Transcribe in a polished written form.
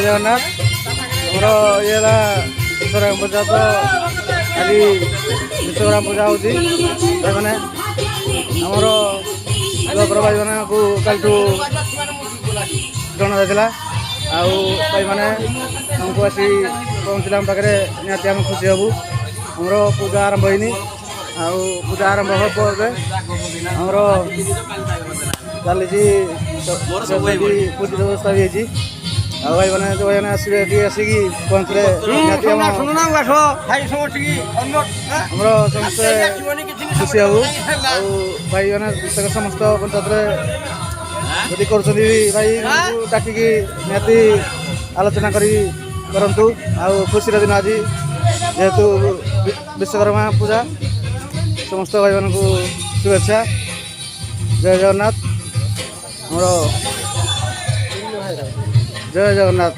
जगन्नाथ आमर ये विश्वकर्मा पूजा तो आज विश्वकर्मा पूजा हो मैंने आमर युवकर भाई मान को कल जन जाता आई मैंने हमको आसी पहुँचला आम पाखे निहती आम खुशी हबू आमर पूजा आरंभ होनी पूजा आरंभ हम आमर चली पूजा व्यवस्था भी है भाई मैंने जो भाई आसवे आसिकी पहुँचले आमर समस्ते खुशी हबू भाई मैंने समस्त पंचायत जदि कर भाई डाकिकी निहती आलोचना करतु खुशी दिन आज जेहेतु विश्वकर्मा पूजा समस्त भाई मान को शुभेच्छा जय जगन्नाथ जय जगन्नाथ।